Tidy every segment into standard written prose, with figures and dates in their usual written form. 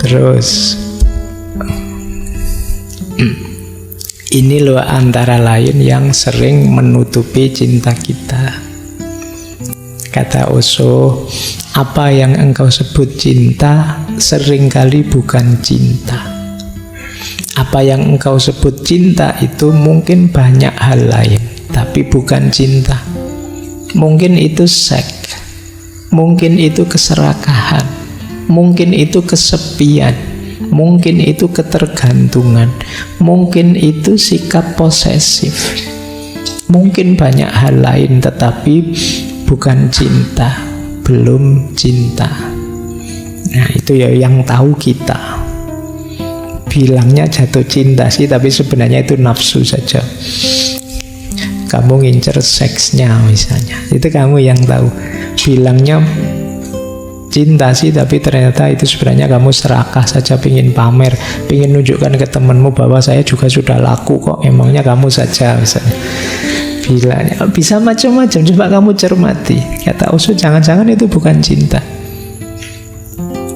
Terus ini loh antara lain yang sering menutupi cinta kita. Kata Osho, apa yang engkau sebut cinta seringkali bukan cinta. Apa yang engkau sebut cinta itu mungkin banyak hal lain, tapi bukan cinta. Mungkin itu seks, mungkin itu keserakahan, mungkin itu kesepian, mungkin itu ketergantungan, mungkin itu sikap posesif, mungkin banyak hal lain, tetapi bukan cinta, belum cinta. Nah, itu ya yang tahu kita. Bilangnya jatuh cinta sih, tapi sebenarnya itu nafsu saja. Kamu ngincer seksnya misalnya, itu kamu yang tahu. Bilangnya cinta sih, tapi ternyata itu sebenarnya kamu serakah saja, pingin pamer, pingin nunjukkan ke temanmu bahwa saya juga sudah laku kok, emangnya kamu saja misalnya. Bilangnya bisa macam-macam, coba kamu cermati. Kata Osho, jangan-jangan itu bukan cinta.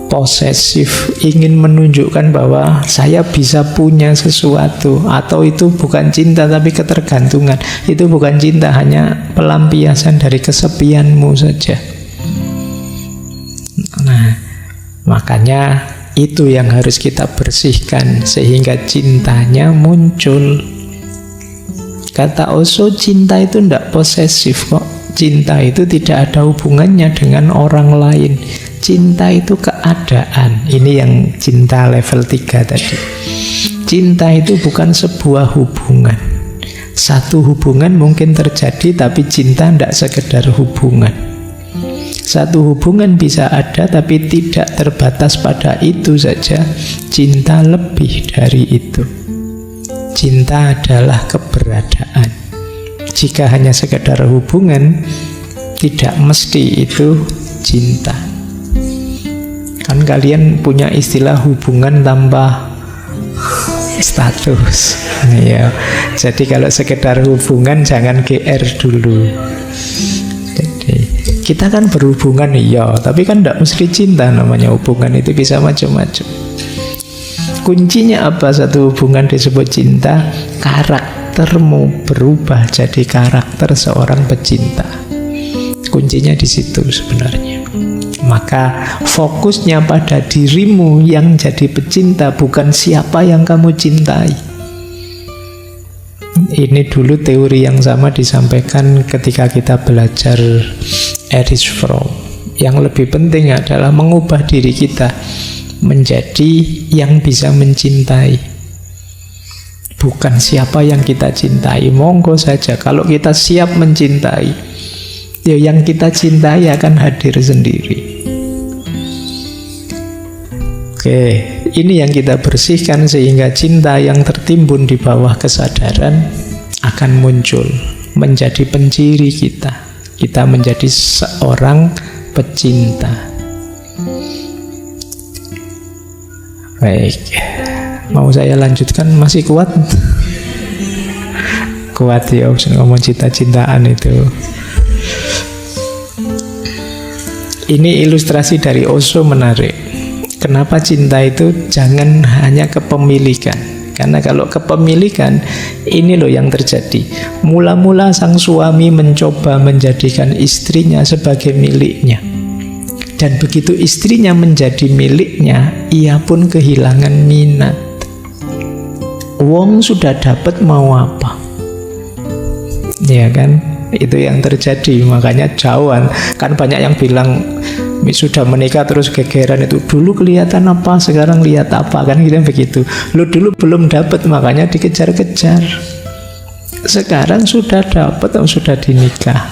Posesif, ingin menunjukkan bahwa saya bisa punya sesuatu, atau itu bukan cinta tapi ketergantungan. Itu bukan cinta, hanya pelampiasan dari kesepianmu saja. Nah, makanya itu yang harus kita bersihkan sehingga cintanya muncul. Kata Osho, cinta itu tidak posesif kok. Cinta itu tidak ada hubungannya dengan orang lain. Cinta itu keadaan. Ini yang cinta level 3 tadi. Cinta itu bukan sebuah hubungan. Satu hubungan mungkin terjadi, tapi cinta tidak sekedar hubungan. Satu hubungan bisa ada, tapi tidak terbatas pada itu saja. Cinta lebih dari itu. Cinta adalah keberadaan. Jika hanya sekedar hubungan, tidak mesti itu cinta. Kan kalian punya istilah hubungan tanpa status. Ya. Jadi kalau sekedar hubungan jangan GR dulu. Jadi kita kan berhubungan iya, tapi kan tidak mesti cinta namanya hubungan, itu bisa macam-macam. Kuncinya apa satu hubungan disebut cinta? Karaktermu berubah jadi karakter seorang pecinta. Kuncinya di situ sebenarnya. Maka fokusnya pada dirimu yang jadi pecinta, bukan siapa yang kamu cintai. Ini dulu teori yang sama disampaikan ketika kita belajar Erich Fromm. Yang lebih penting adalah mengubah diri kita menjadi yang bisa mencintai, bukan siapa yang kita cintai. Monggo saja, kalau kita siap mencintai, ya yang kita cintai akan hadir sendiri. Oke, ini yang kita bersihkan sehingga cinta yang tertimbun di bawah kesadaran akan muncul menjadi penciri kita. Kita menjadi seorang pecinta. Baik, mau saya lanjutkan? Masih kuat? Kuat ya, ngomong cinta-cintaan itu. Ini ilustrasi dari Osho menarik. Kenapa cinta itu jangan hanya kepemilikan? Karena kalau kepemilikan, ini loh yang terjadi. Mula-mula sang suami mencoba menjadikan istrinya sebagai miliknya. Dan begitu istrinya menjadi miliknya, ia pun kehilangan minat. Wong sudah dapat mau apa? Ya kan? Itu yang terjadi. Makanya jauhan. Kan banyak yang bilang sudah menikah terus gegeran itu. Dulu kelihatan apa, sekarang lihat apa. Kan gitu begitu. Lu dulu belum dapat, makanya dikejar-kejar. Sekarang sudah dapat, sudah dinikah.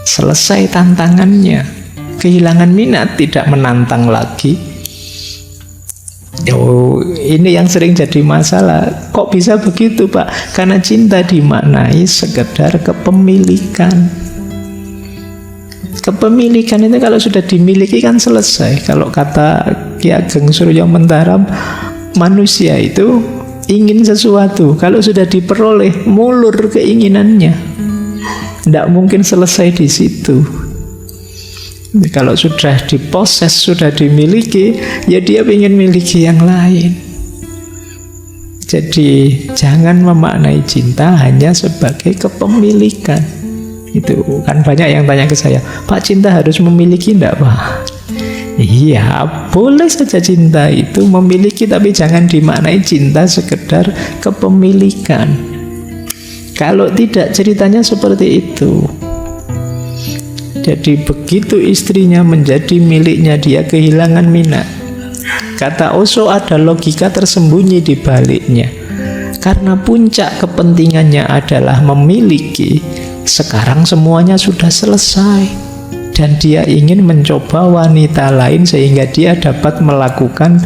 Selesai tantangannya. Kehilangan minat, tidak menantang lagi. Oh, ini yang sering jadi masalah. Kok bisa begitu, Pak? Karena cinta dimaknai sekedar kepemilikan. Kepemilikan itu kalau sudah dimiliki kan selesai. Kalau kata Ki Ageng Suryo Mentaram, manusia itu ingin sesuatu. Kalau sudah diperoleh, mulur keinginannya. Tidak mungkin selesai di situ. Kalau sudah diposes, sudah dimiliki, ya dia ingin miliki yang lain. Jadi jangan memaknai cinta hanya sebagai kepemilikan. Itu kan banyak yang tanya ke saya, Pak, cinta harus memiliki enggak, Pak? Iya, boleh saja cinta itu memiliki, tapi jangan dimaknai cinta sekedar kepemilikan. Kalau tidak, ceritanya seperti itu. Jadi begitu istrinya menjadi miliknya, dia kehilangan minat. Kata Osho, ada logika tersembunyi di baliknya. Karena puncak kepentingannya adalah memiliki, sekarang semuanya sudah selesai. Dan dia ingin mencoba wanita lain sehingga dia dapat melakukan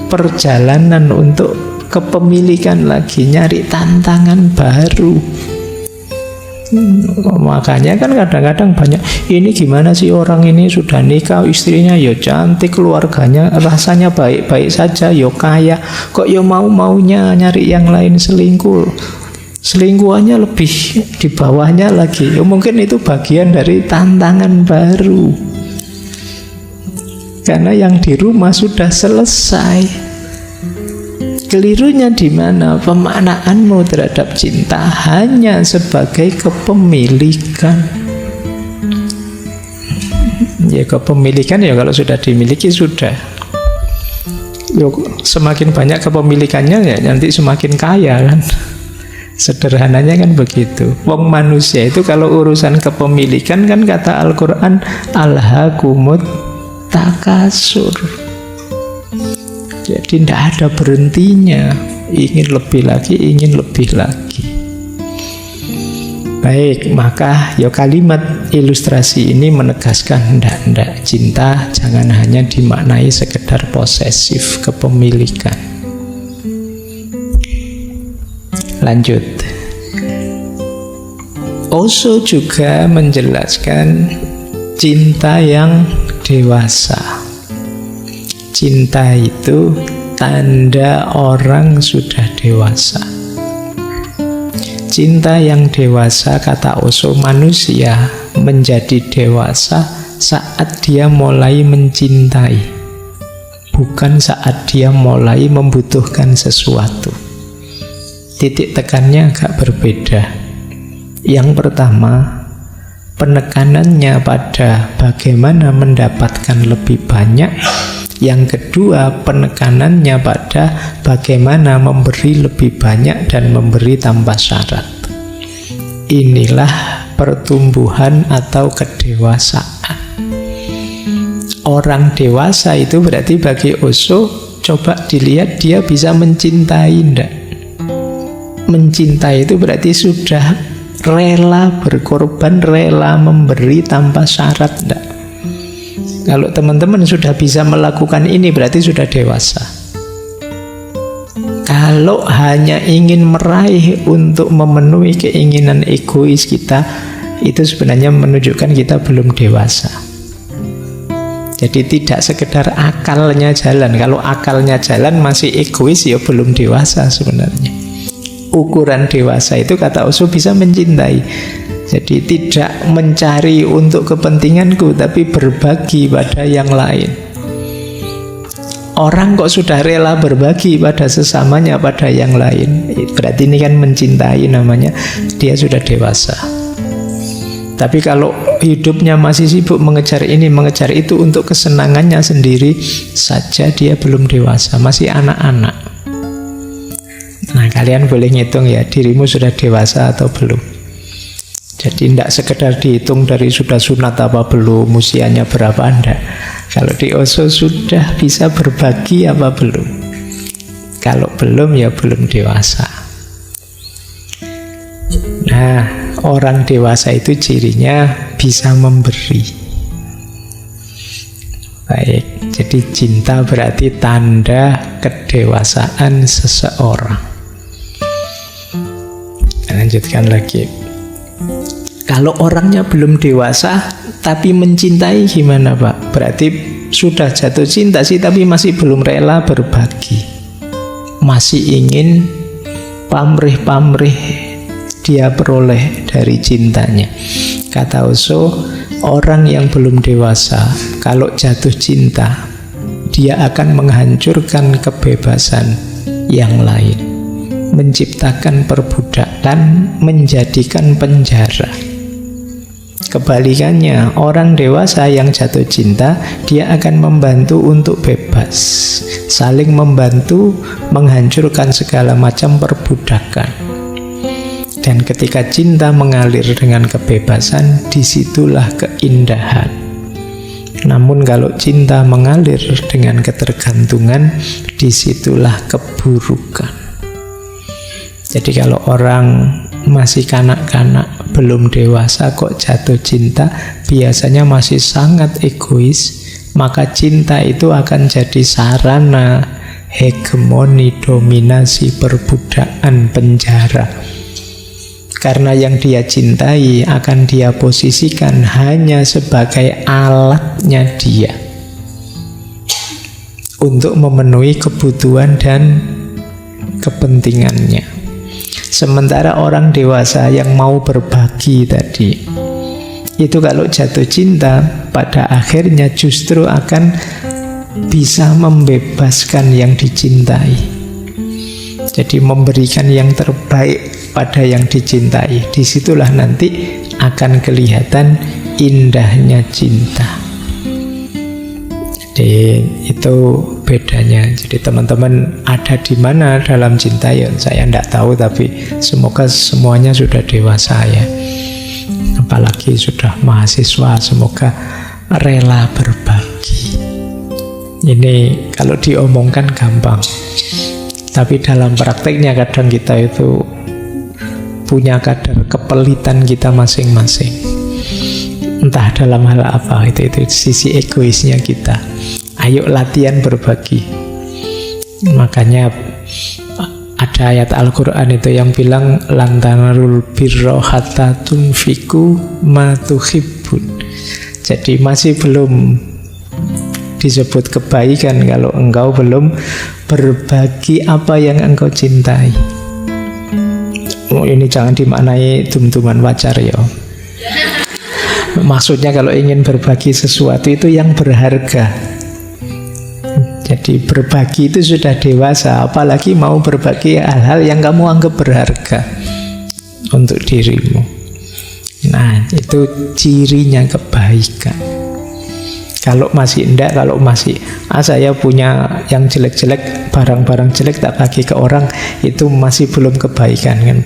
perjalanan untuk kepemilikan lagi, nyari tantangan baru. Makanya kan kadang-kadang banyak, ini gimana sih orang ini sudah nikah, istrinya ya cantik, keluarganya rasanya baik-baik saja, ya kaya, kok ya mau-maunya nyari yang lain, selingkuhannya lebih di bawahnya lagi. Ya mungkin itu bagian dari tantangan baru, karena yang di rumah sudah selesai. Kelirunya di mana? Pemaknaanmu terhadap cinta hanya sebagai kepemilikan. Ya kepemilikan ya kalau sudah dimiliki sudah. Semakin banyak kepemilikannya ya nanti semakin kaya kan. Sederhananya kan begitu. Wong manusia itu kalau urusan kepemilikan kan kata Al-Quran, alhaakumut takasur. Jadi tidak ada berhentinya, ingin lebih lagi, ingin lebih lagi. Baik, maka ya kalimat ilustrasi ini menegaskan ndak cinta jangan hanya dimaknai sekedar posesif, kepemilikan. Lanjut. Osho juga menjelaskan cinta yang dewasa. Cinta itu tanda orang sudah dewasa. Cinta yang dewasa, kata Osho, manusia menjadi dewasa saat dia mulai mencintai, bukan saat dia mulai membutuhkan sesuatu. Titik tekannya agak berbeda. Yang pertama, penekanannya pada bagaimana mendapatkan lebih banyak. Yang kedua, penekanannya pada bagaimana memberi lebih banyak dan memberi tanpa syarat. Inilah pertumbuhan atau kedewasaan. Orang dewasa itu berarti bagi Osho, coba dilihat dia bisa mencintai enggak? Mencintai itu berarti sudah rela berkorban, rela memberi tanpa syarat enggak? Kalau teman-teman sudah bisa melakukan ini berarti sudah dewasa. Kalau hanya ingin meraih untuk memenuhi keinginan egois kita, itu sebenarnya menunjukkan kita belum dewasa. Jadi tidak sekedar akalnya jalan. Kalau akalnya jalan masih egois, ya belum dewasa sebenarnya. Ukuran dewasa itu kata Osho bisa mencintai. Jadi tidak mencari untuk kepentinganku, tapi berbagi pada yang lain. Orang kok sudah rela berbagi pada sesamanya, pada yang lain, berarti ini kan mencintai namanya, dia sudah dewasa. Tapi kalau hidupnya masih sibuk mengejar ini, mengejar itu untuk kesenangannya sendiri saja, dia belum dewasa, masih anak-anak. Nah, kalian boleh ngitung ya, dirimu sudah dewasa atau belum. Jadi tidak sekedar dihitung dari sudah sunat apa belum, usianya berapa, enggak. Kalau di Osho sudah bisa berbagi apa belum. Kalau belum ya belum dewasa. Nah, orang dewasa itu cirinya bisa memberi. Baik, jadi cinta berarti tanda kedewasaan seseorang. Lanjutkan lagi. Kalau orangnya belum dewasa tapi mencintai gimana, Pak? Berarti sudah jatuh cinta sih tapi masih belum rela berbagi. Masih ingin pamrih-pamrih dia peroleh dari cintanya. Kata Osho, Orang yang belum dewasa, kalau jatuh cinta, dia akan menghancurkan kebebasan yang lain, menciptakan perbudakan, menjadikan penjara. Kebalikannya, orang dewasa yang jatuh cinta, dia akan membantu untuk bebas, saling membantu menghancurkan segala macam perbudakan. Dan ketika cinta mengalir dengan kebebasan, disitulah keindahan. Namun kalau cinta mengalir dengan ketergantungan, disitulah keburukan. Jadi kalau orang masih kanak-kanak, belum dewasa kok jatuh cinta, biasanya masih sangat egois, maka cinta itu akan jadi sarana hegemoni, dominasi, perbudakan, penjara. Karena yang dia cintai akan dia posisikan hanya sebagai alatnya dia untuk memenuhi kebutuhan dan kepentingannya. Sementara orang dewasa yang mau berbagi tadi, itu kalau jatuh cinta, pada akhirnya justru akan bisa membebaskan yang dicintai. Jadi memberikan yang terbaik pada yang dicintai. Disitulah nanti akan kelihatan indahnya cinta. Jadi itu bedanya. Jadi teman-teman ada di mana dalam cinta ya saya tidak tahu, tapi semoga semuanya sudah dewasa ya. Apalagi sudah mahasiswa, semoga rela berbagi. Ini kalau diomongkan gampang, tapi dalam prakteknya kadang kita itu punya kadar kepelitan kita masing-masing. Entah dalam hal apa, itu sisi egoisnya kita. Ayo latihan berbagi. Makanya ada ayat Al-Quran itu yang bilang lan tanalul birra hatta tunfiqu ma tuhibbun. Jadi masih belum disebut kebaikan kalau engkau belum berbagi apa yang engkau cintai. Ini jangan dimaknai tum-tuman pacar ya. Maksudnya kalau ingin berbagi sesuatu itu yang berharga. Jadi berbagi itu sudah dewasa, apalagi mau berbagi hal-hal yang kamu anggap berharga untuk dirimu. Nah, itu cirinya kebaikan. Kalau masih enggak, kalau masih saya punya yang jelek-jelek, barang-barang jelek tak bagi ke orang, itu masih belum kebaikan kan?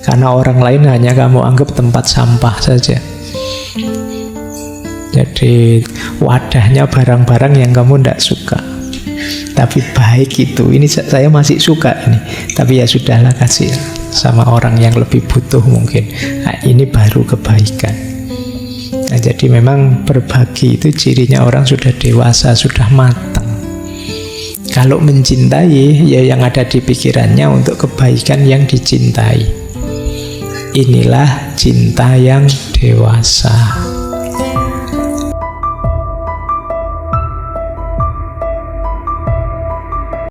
Karena orang lain hanya kamu anggap tempat sampah saja. Jadi wadahnya barang-barang yang kamu tidak suka, tapi baik itu. Ini saya masih suka ini, tapi ya sudahlah, kasih sama orang yang lebih butuh mungkin. Nah, ini baru kebaikan. Nah, jadi memang berbagi itu cirinya orang sudah dewasa, sudah matang. Kalau mencintai, ya yang ada di pikirannya untuk kebaikan yang dicintai. Inilah cinta yang dewasa.